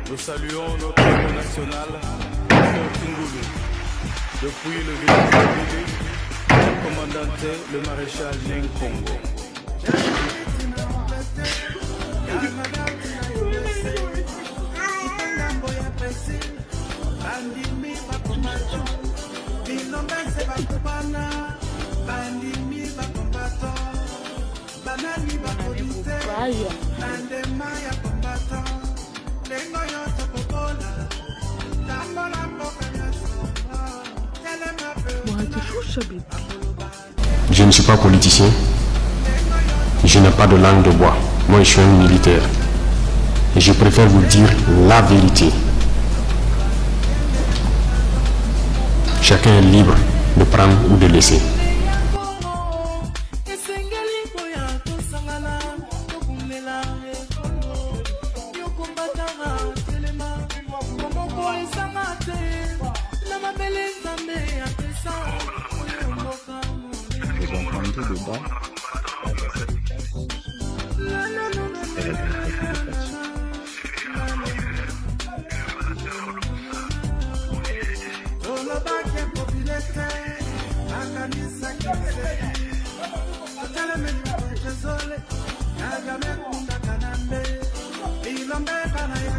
Nous saluons notre héros national, Tungulu. Depuis le village de Bibi, le commandant le maréchal Neng Congo. Je ne suis pas politicien, je n'ai pas de langue de bois. Moi, je suis un militaire. Et je préfère vous dire la vérité. Chacun est libre de prendre ou de laisser.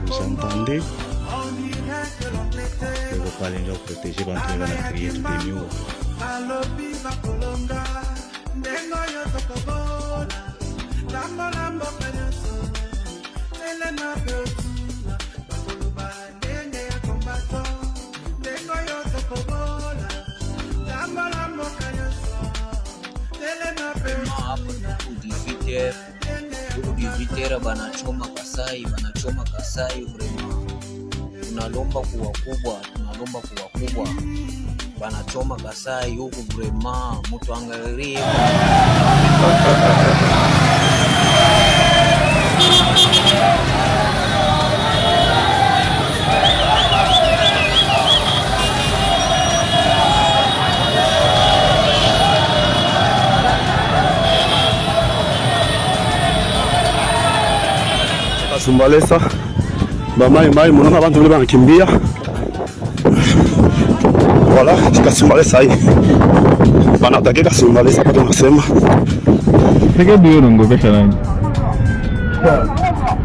Vous entendez? Le repas les gens protégés vont entrer dans la criée tout est mieux. Banachoma Kasai vraiment. Tunalomba kuwa kubwa. Banachoma Kasai huku vraiment mtu angalie. Kasumbalesa bamai monaka abantu bale banakimbia. Voilà, Kasumbalesa hii banataka Kasumbalesa pata nasema sasa ndio ngopesha nani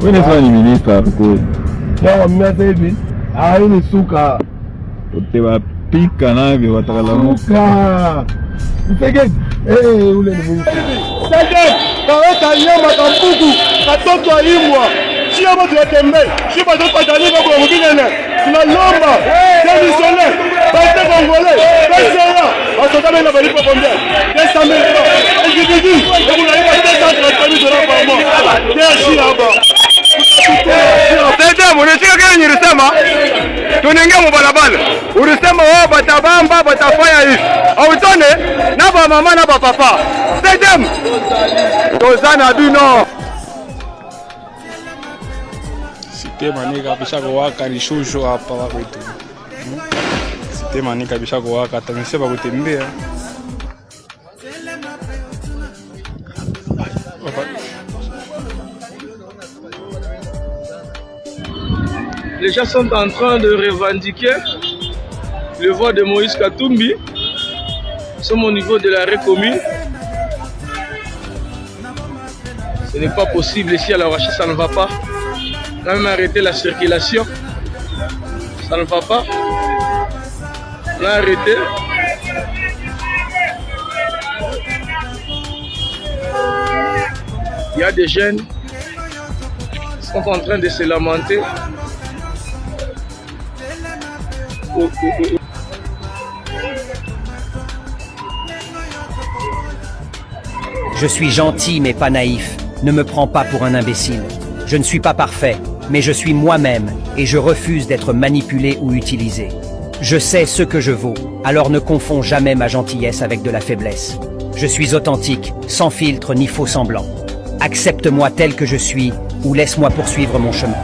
wewe sasa ni minister hapo ya mimi hivi ni suka utewapika navyo watakalamuka mtegeni ule ni Mungu sasa kaweka nyama kambuku katoto alimwa sio watu watembee sio watu watalika kwa mwingine na tunalomba démissionner bande congolais pesa wasotame na balipo combien 200,000 francs individu et vous n'avez pas 230 $ par mois merci hapa Tete mnashika kile nilisema tunaingia mbalabala ulisema wao batabamba batafanya hivi au tone na ba mama na ba papa Tete tozana bino Site manika bishako waka ni shushu hapa kwetu Site manika bishako waka tanisema kutembea Les gens sont en train de revendiquer le voix de Moïse Katumbi. Nous sommes au niveau de la commune. Ce n'est pas possible ici à la Ouachi, ça ne va pas. On a même arrêté la circulation. Ça ne va pas. On a arrêté. Il y a des jeunes qui sont en train de se lamenter. Je suis gentil mais pas naïf. Ne me prends pas pour un imbécile. Je ne suis pas parfait, mais je suis moi-même et je refuse d'être manipulé ou utilisé. Je sais ce que je vaux, alors ne confonds jamais ma gentillesse avec de la faiblesse. Je suis authentique, sans filtre ni faux semblant. Accepte-moi tel que je suis ou laisse-moi poursuivre mon chemin.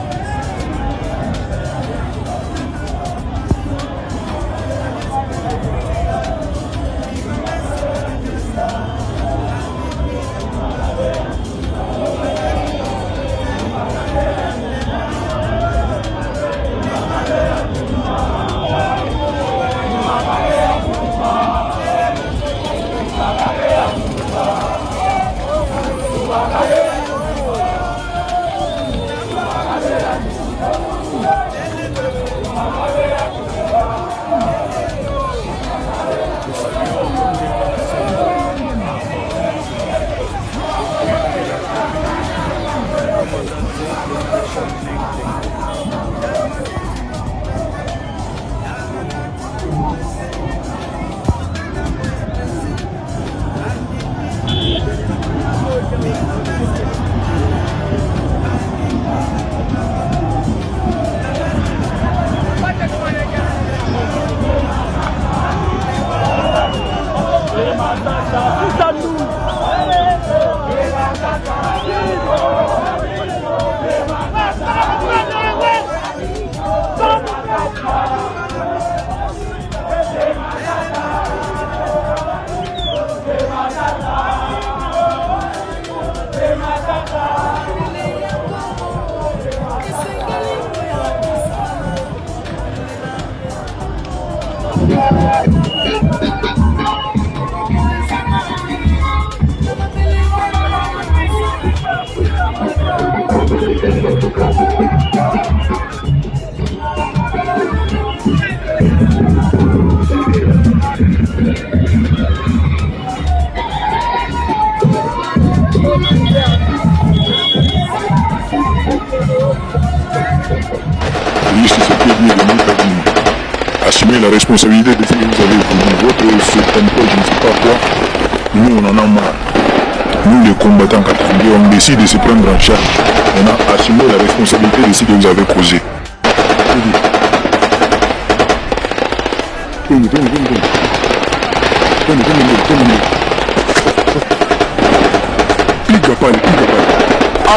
Assumez la responsabilité de ce que vous avez voulu. Votre septembre, je ne sais pas quoi, nous on en a marre. Nous les combattants Katangé, on décide de se prendre en charge. On a assumé la responsabilité de ce que vous avez causé.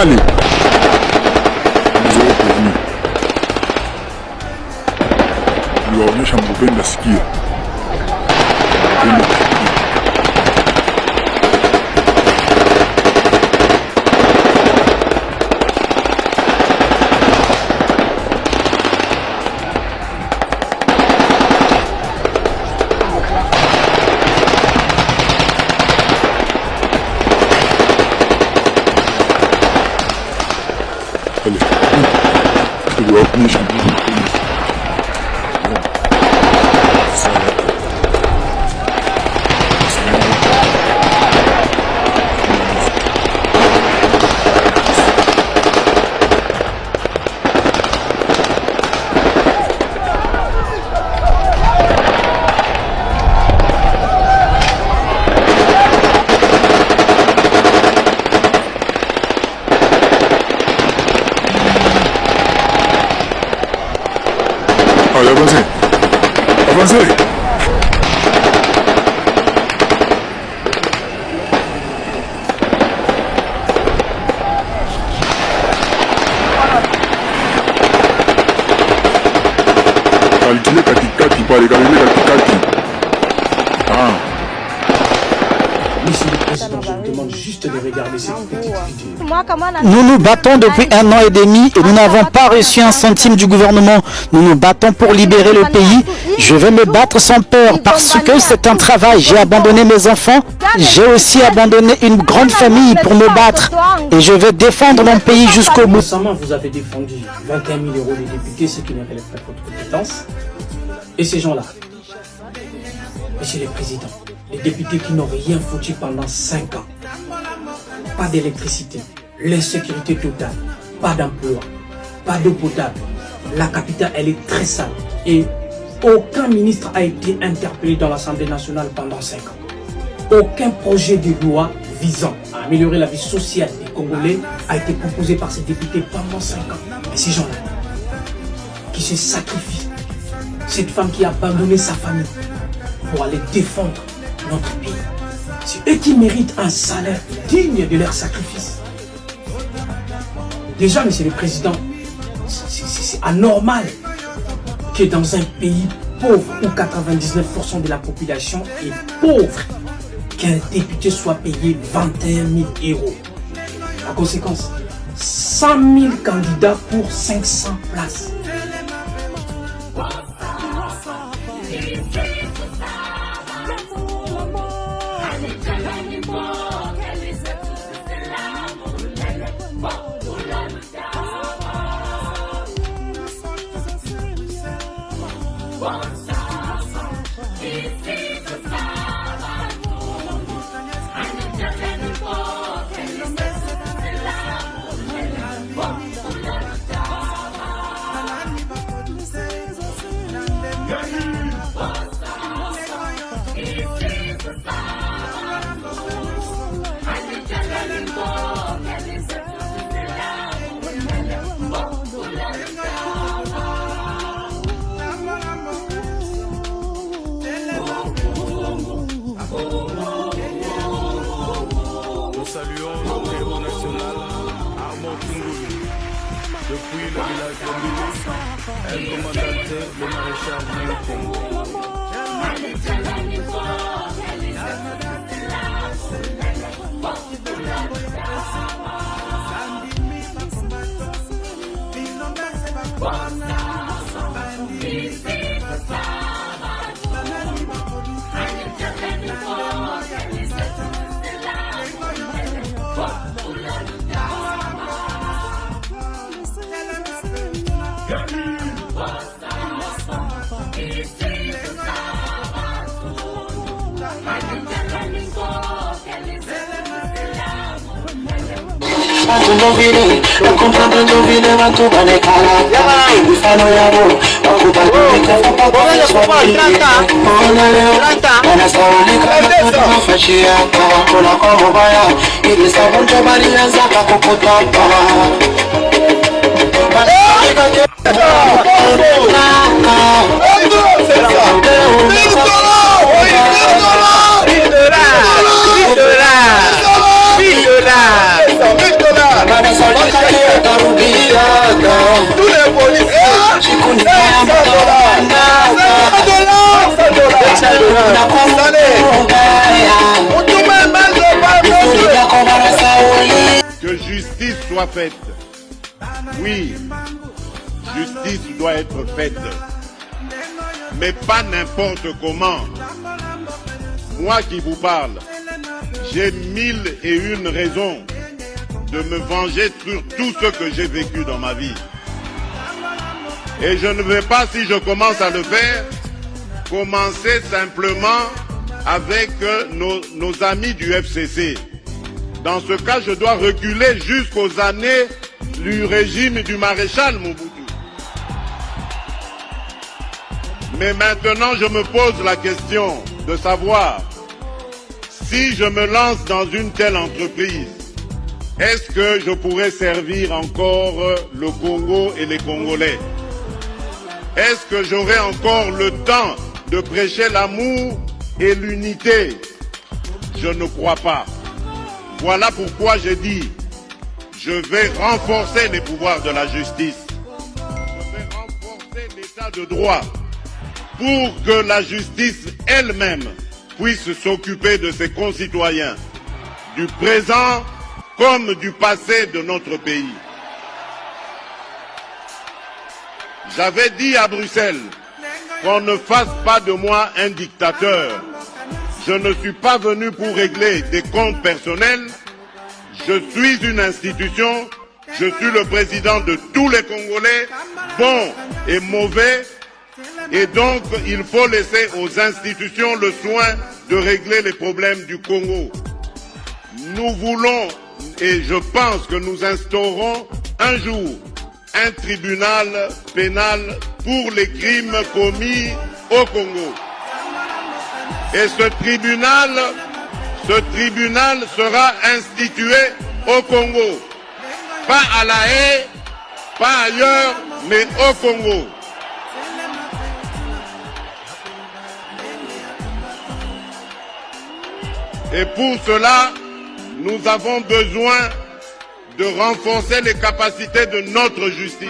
Allez, vous avez prévenu. Liwaonyesha mgopenda sikia. Allez, liwaonyesha mgopenda. Allez, avancez. Avancez. Calculez katikati, pas les calculer katikati. Monsieur le Président, je vous demande juste de regarder cette petite vidéo. Nous nous battons depuis 1 an et demi et nous n'avons pas reçu un centime du gouvernement. Nous nous battons pour libérer le pays. Je vais me battre sans peur parce que c'est un travail. J'ai abandonné mes enfants. J'ai aussi abandonné une grande famille pour me battre. Et je vais défendre mon pays jusqu'au bout. Récemment, vous avez défendu 21 000 € des députés, ce qui ne relève pas de votre compétence. Et ces gens-là, monsieur le Président, les députés qui n'ont rien foutu pendant 5 ans, pas d'électricité, l'insécurité totale, pas d'emploi, pas d'eau potable, la capitale elle est très sale et aucun ministre a été interpellé dans l'Assemblée nationale pendant 5 ans. Aucun projet de loi visant à améliorer la vie sociale des Congolais a été proposé par ces députés pendant 5 ans. Et ces gens-là, qui se sacrifient, cette femme qui a abandonné sa famille pour aller défendre notre pays, c'est eux qui méritent un salaire digne de leur sacrifice. Déjà, monsieur le Président, c'est anormal que dans un pays pauvre où 99% de la population est pauvre, qu'un député soit payé 21 000 €. La conséquence, 100 000 candidats pour 500 places. Depuis le village de Mbili, elle commandantait le maréchal Neng Congo. Que justice soit faite. Oui, justice doit être faite. Mais pas n'importe comment. Moi qui vous parle, j'ai 1001 raisons de me venger sur tout ce que j'ai vécu dans ma vie. Et je ne vais pas, si je commence à le faire, commencer simplement avec nos amis du FCC. Dans ce cas, je dois reculer jusqu'aux années du régime du maréchal Mobutu. Mais maintenant, je me pose la question de savoir si je me lance dans une telle entreprise, est-ce que je pourrais servir encore le Congo et les Congolais? Est-ce que j'aurai encore le temps de prêcher l'amour et l'unité? Je ne crois pas. Voilà pourquoi j'ai dit, je vais renforcer les pouvoirs de la justice. Je vais renforcer l'état de droit pour que la justice elle-même puisse s'occuper de ses concitoyens. du présent comme du passé de notre pays. J'avais dit à Bruxelles qu'on ne fasse pas de moi un dictateur. Je ne suis pas venu pour régler des comptes personnels. Je suis une institution. Je suis le président de tous les Congolais, bons et mauvais. Et donc, il faut laisser aux institutions le soin de régler les problèmes du Congo. Nous voulons, et je pense que nous instaurons un jour un tribunal pénal pour les crimes commis au Congo. Et ce tribunal sera institué au Congo. Pas à La Haye, pas ailleurs, mais au Congo. Et pour cela, nous avons besoin de renforcer les capacités de notre justice.